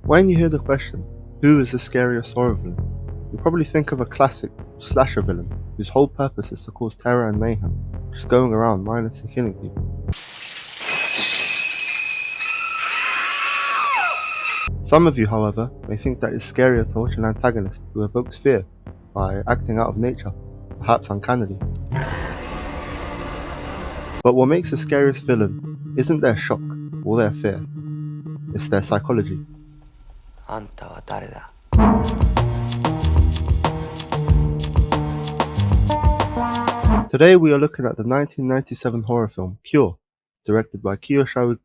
When you hear the question, who is the scariest horror villain, you probably think of a classic slasher villain whose whole purpose is to cause terror and mayhem, just going around mindlessly killing people. Some of you, however, may think that it's scarier to watch an antagonist who evokes fear by acting out of nature, perhaps uncannily. But what makes the scariest villain isn't their shock or their fear, it's their psychology. Today we are looking at the 1997 horror film Cure, directed by Kiyoshi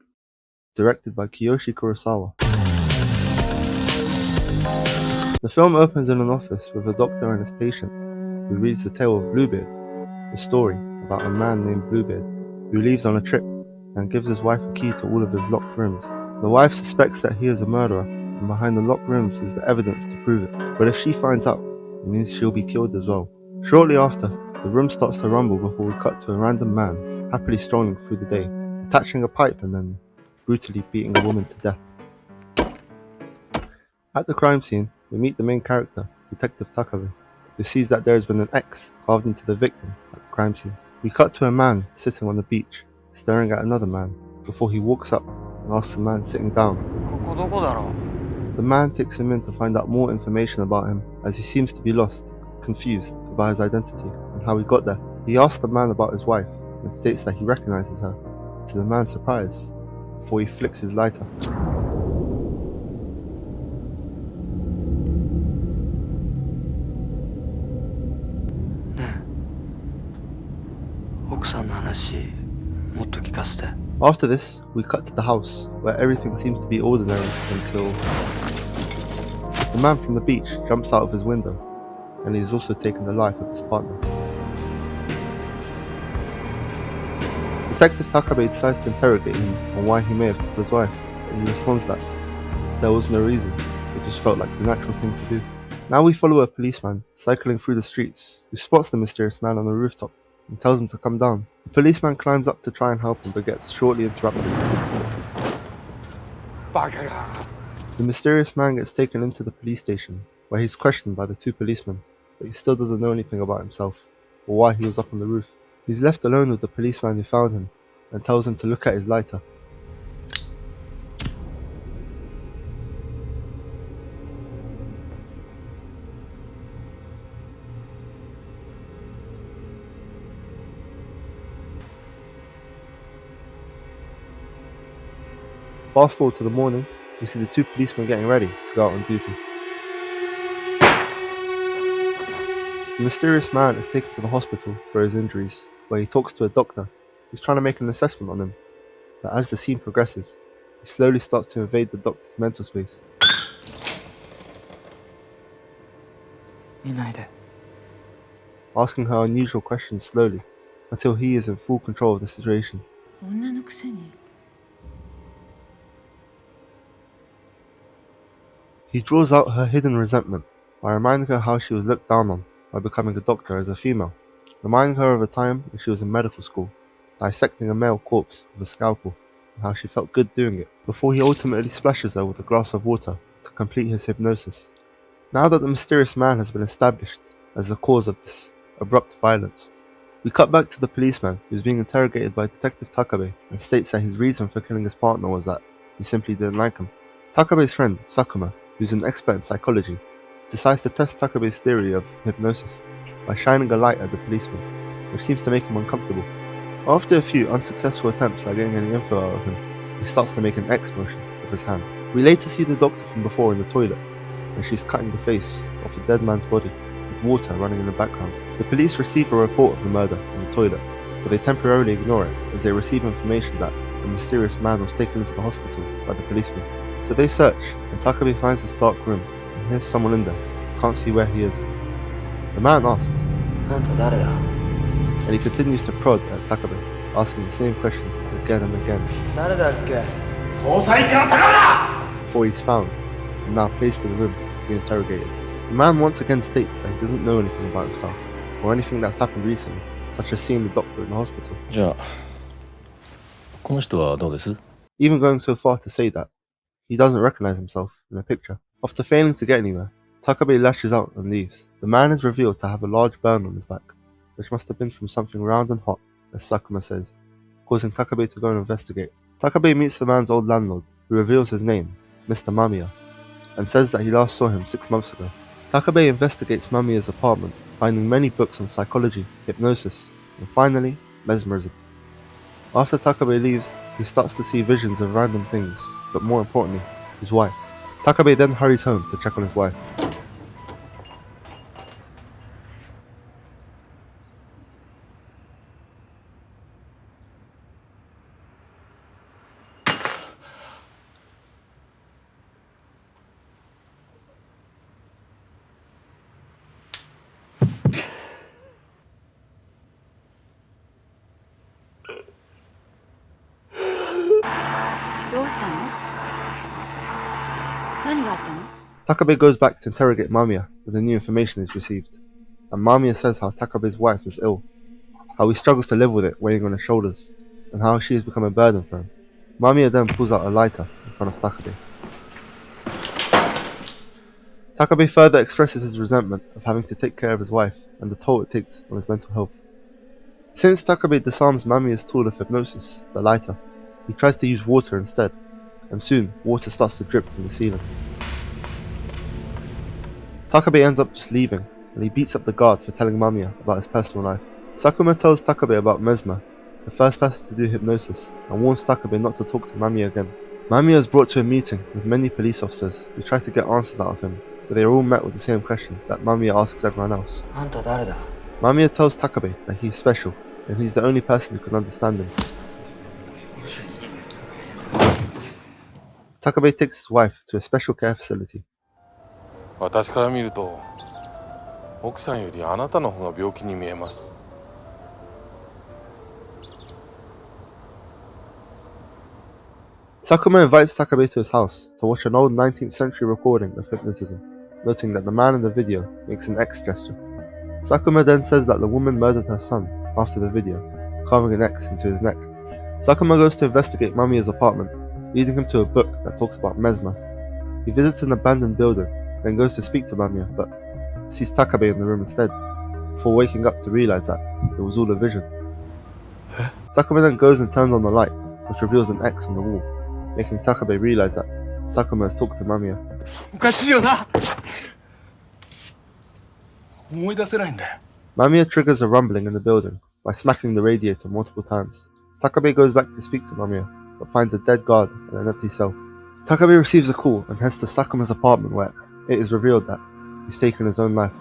Kurosawa. The film opens in an office with a doctor and his patient, who reads the tale of Bluebeard, a story about a man named Bluebeard who leaves on a trip and gives his wife a key to all of his locked rooms. The wife suspects that he is a murderer, and behind the locked rooms is the evidence to prove it. But if she finds out, it means she'll be killed as well. Shortly after, the room starts to rumble before we cut to a random man happily strolling through the day, detaching a pipe and then brutally beating a woman to death. At the crime scene, we meet the main character, Detective Takabe, who sees that there has been an X carved into the victim at the crime scene. We cut to a man sitting on the beach, staring at another man, before he walks up and asks the man sitting down. The man takes him in to find out more information about him, as he seems to be lost, confused about his identity and how he got there. He asks the man about his wife and states that he recognizes her, to the man's surprise, before he flicks his lighter. After this, we cut to the house, where everything seems to be ordinary until the man from the beach jumps out of his window, and he has also taken the life of his partner. Detective Takabe decides to interrogate him on why he may have killed his wife, but he responds that there was no reason, it just felt like the natural thing to do. Now we follow a policeman cycling through the streets, who spots the mysterious man on the rooftop and tells him to come down. The policeman climbs up to try and help him but gets shortly interrupted. The mysterious man gets taken into the police station, where he's questioned by the two policemen, but he still doesn't know anything about himself, or why he was up on the roof. He's left alone with the policeman who found him, and tells him to look at his lighter. Fast forward to the morning, we see the two policemen getting ready to go out on duty. The mysterious man is taken to the hospital for his injuries, where he talks to a doctor who's trying to make an assessment on him. But as the scene progresses, he slowly starts to invade the doctor's mental space. Asking her unusual questions slowly, until he is in full control of the situation. He draws out her hidden resentment by reminding her how she was looked down on by becoming a doctor as a female, reminding her of a time when she was in medical school, dissecting a male corpse with a scalpel, and how she felt good doing it, before he ultimately splashes her with a glass of water to complete his hypnosis. Now that the mysterious man has been established as the cause of this abrupt violence, we cut back to the policeman who is being interrogated by Detective Takabe and states that his reason for killing his partner was that he simply didn't like him. Takabe's friend, Sakuma, who's an expert in psychology, decides to test Takabe's theory of hypnosis by shining a light at the policeman, which seems to make him uncomfortable. After a few unsuccessful attempts at getting any info out of him, he starts to make an X motion with his hands. We later see the doctor from before in the toilet, and she's cutting the face off a dead man's body, with water running in the background. The police receive a report of the murder in the toilet, but they temporarily ignore it as they receive information that the mysterious man was taken into the hospital by the policeman. So they search, and Takabe finds this dark room, and here's someone in there. Can't see where he is. The man asks, and he continues to prod at Takabe, asking the same question again and again. Before he's found, and now placed in the room to be interrogated. The man once again states that he doesn't know anything about himself, or anything that's happened recently, such as seeing the doctor in the hospital. Even going so far to say that he doesn't recognize himself in the picture. After failing to get anywhere, Takabe lashes out and leaves. The man is revealed to have a large burn on his back, which must have been from something round and hot, as Sakuma says, causing Takabe to go and investigate. Takabe meets the man's old landlord, who reveals his name, Mr. Mamiya, and says that he last saw him 6 months ago. Takabe investigates Mamiya's apartment, finding many books on psychology, hypnosis, and finally, mesmerism. After Takabe leaves, he starts to see visions of random things, but more importantly, his wife. Takabe then hurries home to check on his wife. Takabe goes back to interrogate Mamiya with the new information he's received, and Mamiya says how Takabe's wife is ill, how he struggles to live with it weighing on his shoulders, and how she has become a burden for him. Mamiya then pulls out a lighter in front of Takabe. Takabe further expresses his resentment of having to take care of his wife and the toll it takes on his mental health. Since Takabe disarms Mamiya's tool of hypnosis, the lighter, he tries to use water instead, and soon water starts to drip from the ceiling. Takabe ends up just leaving, and he beats up the guard for telling Mamiya about his personal life. Sakuma tells Takabe about Mesmer, the first person to do hypnosis, and warns Takabe not to talk to Mamiya again. Mamiya is brought to a meeting with many police officers who try to get answers out of him, but they are all met with the same question that Mamiya asks everyone else. Mamiya tells Takabe that he is special, and he's the only person who can understand him. Takabe takes his wife to a special care facility. 私から見ると奥さんよりあなたの方が病気に見えます。 Sakuma invites Takabe to his house to watch an old 19th century recording of hypnotism, noting that the man in the video makes an X gesture. Sakuma then says that the woman murdered her son after the video, carving an X into his neck. Sakuma goes to investigate Mamiya's apartment, leading him to a book that talks about Mesmer. He visits an abandoned building, then goes to speak to Mamiya, but sees Takabe in the room instead, before waking up to realize that it was all a vision. Sakuma then goes and turns on the light, which reveals an X on the wall, making Takabe realize that Sakuma has talked to Mamiya. Mamiya triggers a rumbling in the building by smacking the radiator multiple times. Takabe goes back to speak to Mamiya, but finds a dead guard in an empty cell. Takabe receives a call and heads to Sakuma's apartment where it is revealed that he's taken his own life.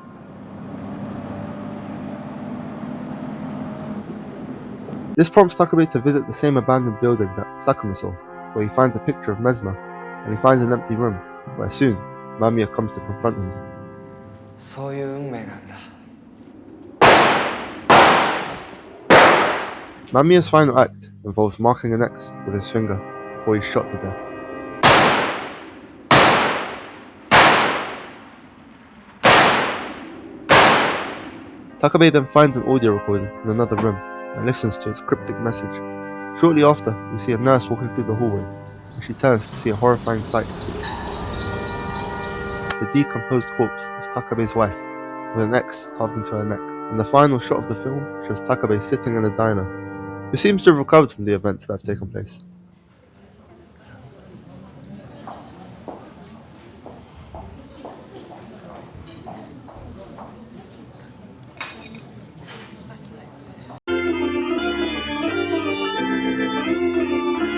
This prompts Takabe to visit the same abandoned building that Sakuma saw, where he finds a picture of Mesmer, and he finds an empty room, where soon Mamiya comes to confront him. Mamiya's final act involves marking an X with his finger before he's shot to death. Takabe then finds an audio recording in another room and listens to its cryptic message. Shortly after, we see a nurse walking through the hallway, and she turns to see a horrifying sight. The decomposed corpse of Takabe's wife, with an X carved into her neck. And the final shot of the film shows Takabe sitting in a diner, who seems to have recovered from the events that have taken place.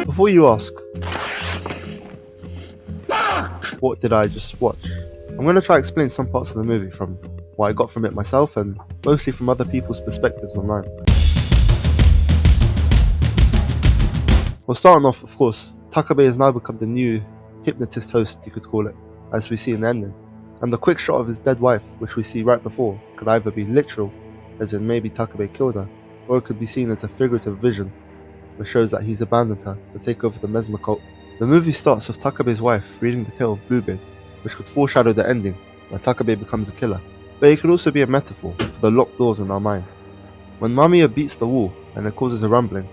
Before you ask, what did I just watch? I'm going to try to explain some parts of the movie from what I got from it myself and mostly from other people's perspectives online. Well, starting off, of course, Takabe has now become the new hypnotist host, you could call it, as we see in the ending. And the quick shot of his dead wife, which we see right before, could either be literal, as in maybe Takabe killed her, or it could be seen as a figurative vision, which shows that he's abandoned her to take over the Mesmer cult. The movie starts with Takabe's wife reading the tale of Bluebeard, which could foreshadow the ending, where Takabe becomes a killer, but it could also be a metaphor for the locked doors in our mind. When Mamiya beats the wall and it causes a rumbling,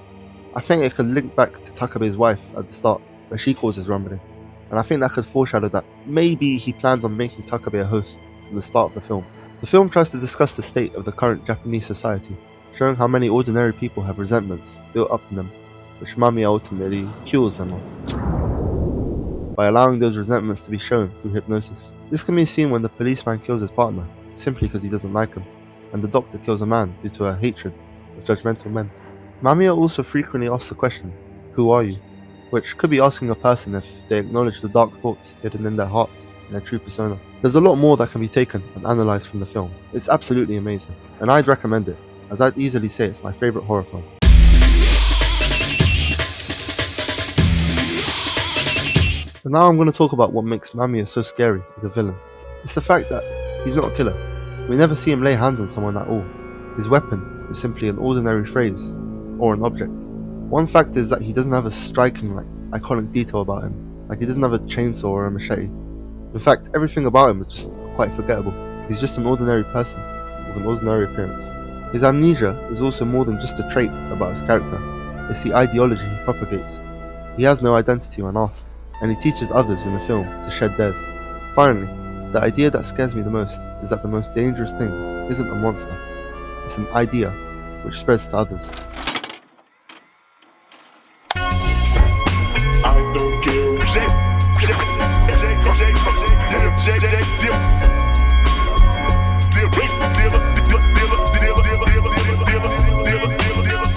I think it could link back to Takabe's wife at the start, where she causes rumbling. and I think that could foreshadow that maybe he planned on making Takabe a host from the start of the film. The film tries to discuss the state of the current Japanese society, showing how many ordinary people have resentments built up in them, which Mamiya ultimately cures them of, by allowing those resentments to be shown through hypnosis. This can be seen when the policeman kills his partner, simply because he doesn't like him, and the doctor kills a man due to her hatred of judgmental men. Mamiya also frequently asks the question, "Who are you?" which could be asking a person if they acknowledge the dark thoughts hidden in their hearts and their true persona. There's a lot more that can be taken and analysed from the film. It's absolutely amazing, and I'd recommend it, as I'd easily say it's my favourite horror film. But now I'm going to talk about what makes Mamiya so scary as a villain. It's the fact that he's not a killer. We never see him lay hands on someone at all. His weapon is simply an ordinary phrase, or an object. One fact is that he doesn't have a striking, iconic detail about him, like he doesn't have a chainsaw or a machete. In fact, everything about him is just quite forgettable. He's just an ordinary person, with an ordinary appearance. His amnesia is also more than just a trait about his character, it's the ideology he propagates. He has no identity when asked, and he teaches others in the film to shed theirs. Finally, the idea that scares me the most is that the most dangerous thing isn't a monster, it's an idea which spreads to others.